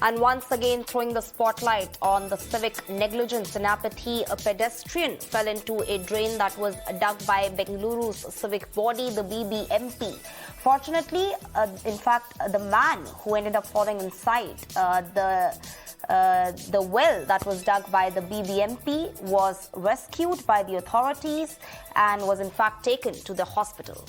And once again, throwing the spotlight on the civic negligence and apathy, a pedestrian fell into a drain that was dug by Bengaluru's civic body, the BBMP. Fortunately, in fact, the man who ended up falling inside the well that was dug by the BBMP was rescued by the authorities and was in fact taken to the hospital.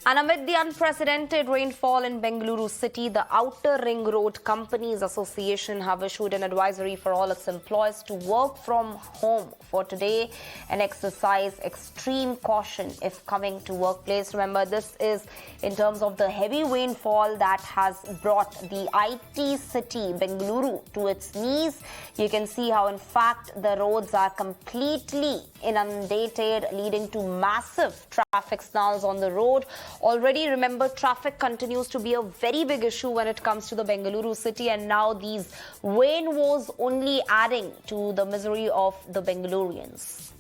And amid the unprecedented rainfall in Bengaluru city, the Outer Ring Road Companies Association have issued an advisory for all its employees to work from home for today and exercise extreme caution if coming to workplace. Remember, this is in terms of the heavy rainfall that has brought the IT city Bengaluru to its knees. You can see how, in fact, the roads are completely inundated, leading to massive traffic snarls on the road. Already, remember, traffic continues to be a very big issue when it comes to the Bengaluru city, and now these rain woes only adding to the misery of the Bengalurians.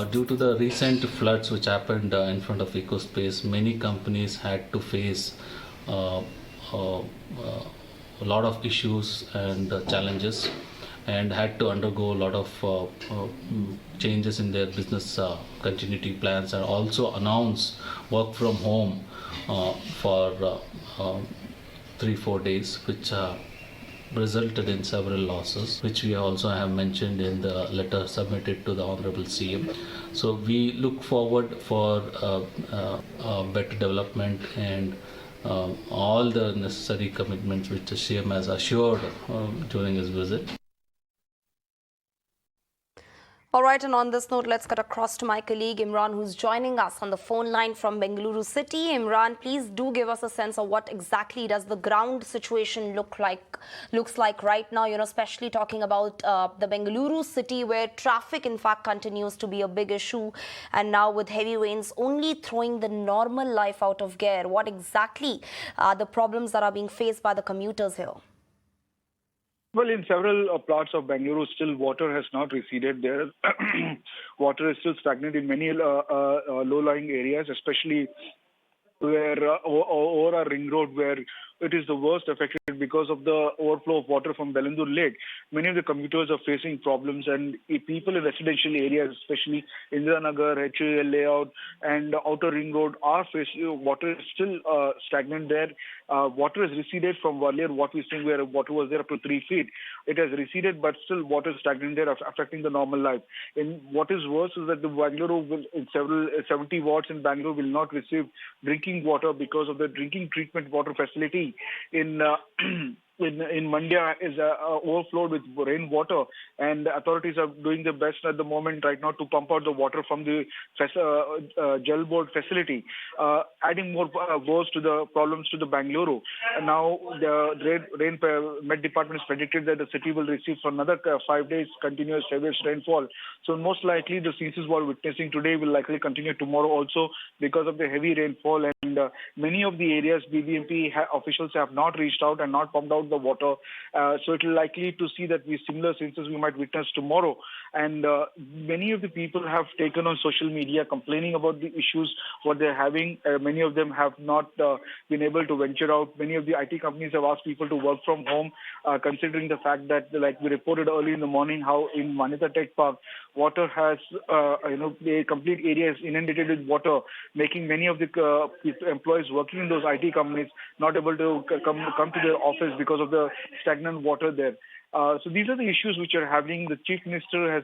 Due to the recent floods which happened in front of EcoSpace, many companies had to face a lot of issues and challenges, and had to undergo a lot of changes in their business continuity plans, and also announce work from home for 3-4 days, which resulted in several losses, which we also have mentioned in the letter submitted to the Honorable CM. So we look forward for better development and all the necessary commitments which the CM has assured during his visit. All right, and on this note, let's cut across to my colleague Imran, who's joining us on the phone line from Bengaluru city. Imran, please do give us a sense of what exactly does the ground situation looks like right now, especially talking about the Bengaluru city, where traffic, in fact, continues to be a big issue. And now with heavy rains only throwing the normal life out of gear, what exactly are the problems that are being faced by the commuters here? Well, in several parts of Bengaluru, still water has not receded. There, water is still stagnant in many low-lying areas, especially where over our ring road, where it is the worst affected because of the overflow of water from Bengaluru Lake. Many of the commuters are facing problems, and people in residential areas, especially Indiranagar, HUL layout, and Outer Ring Road, are facing water is still stagnant there. Water has receded from earlier what we think where water was there up to 3 feet. It has receded, but still water is stagnant there, affecting the normal life. And what is worse is that the Bengaluru will, in 70 wards in Bengaluru will not receive drinking water because of the drinking treatment water facility in Mandya is overflowed with rainwater, and the authorities are doing their best at the moment right now to pump out the water from the gel board facility, adding more woes to the problems to the Bengaluru. And now the Met Department has predicted that the city will receive for another 5 days continuous heavy rainfall. So most likely the ceases we're witnessing today will likely continue tomorrow also because of the heavy rainfall, and many of the areas BBMP officials have not reached out and not pumped out the water. So it will likely to see that we similar census we might witness tomorrow. And many of the people have taken on social media complaining about the issues, what they're having. Many of them have not been able to venture out. Many of the IT companies have asked people to work from home, considering the fact that, like we reported early in the morning, how in Manyata Tech Park, water has, the complete area is inundated with water, making many of the employees working in those IT companies not able to come to their office because of the stagnant water there. So these are the issues which are happening. The Chief Minister has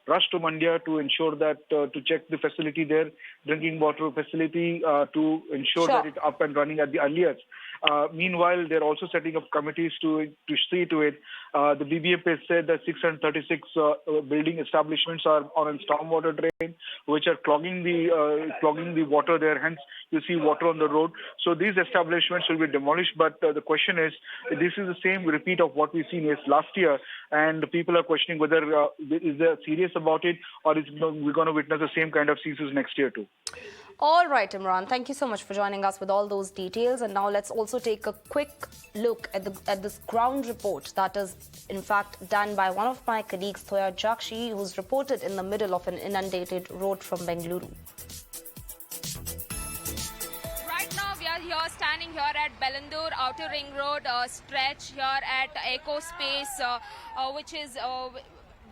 rushed to Mandya to ensure that, to check the facility there, drinking water facility, to ensure that it's up and running at the earliest. Meanwhile, they're also setting up committees to see to it. The BBMP has said that 636 building establishments are on a stormwater drain, which are clogging the water there. Hence, you see water on the road. So these establishments will be demolished. But the question is, this is the same repeat of what we've seen last year, and people are questioning whether is they serious about it, or is we're going to witness the same kind of ceases next year too. All right, Imran, thank you so much for joining us with all those details. And now let's also take a quick look at this ground report that is, in fact, done by one of my colleagues, Thoya Jakshi, who's reported in the middle of an inundated road from Bengaluru. Right now, we are here standing here at Bengaluru Outer Ring Road stretch here at Eco Space, which is.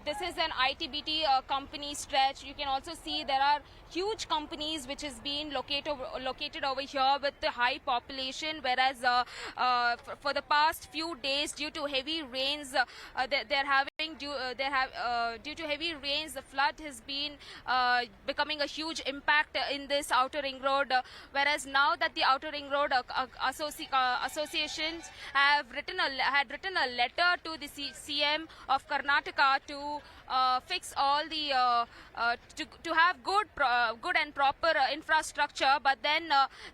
This is an ITBT company stretch. You can also see there are huge companies which is being located over here with the high population, whereas for the past few days, due to heavy rains, due to heavy rains, the flood has been becoming a huge impact in this Outer Ring Road. Whereas now that the Outer Ring Road associations had written a letter to the CM of Karnataka to fix all the to have good and proper infrastructure, but then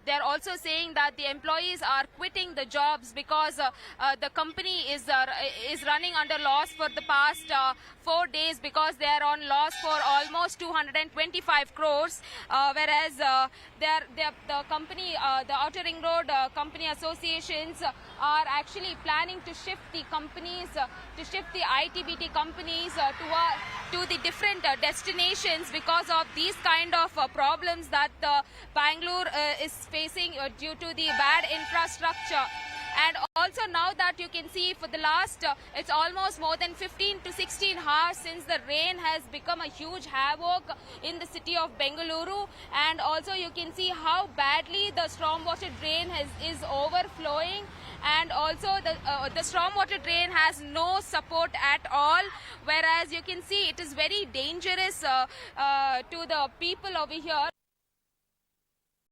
they're also saying that the employees are quitting the jobs because the company is running under loss for the past 4 days, because they are on loss for almost 225 crores, whereas the company, the Outer Ring Road company associations are actually planning to shift the companies, to shift the ITBT companies to the different destinations because of these kind of problems that Bangalore is facing due to the bad infrastructure. And also now that you can see for the last, it's almost more than 15 to 16 hours since the rain has become a huge havoc in the city of Bengaluru. And also you can see how badly the stormwater drain is overflowing. And also the stormwater drain has no support at all, whereas you can see it is very dangerous to the people over here.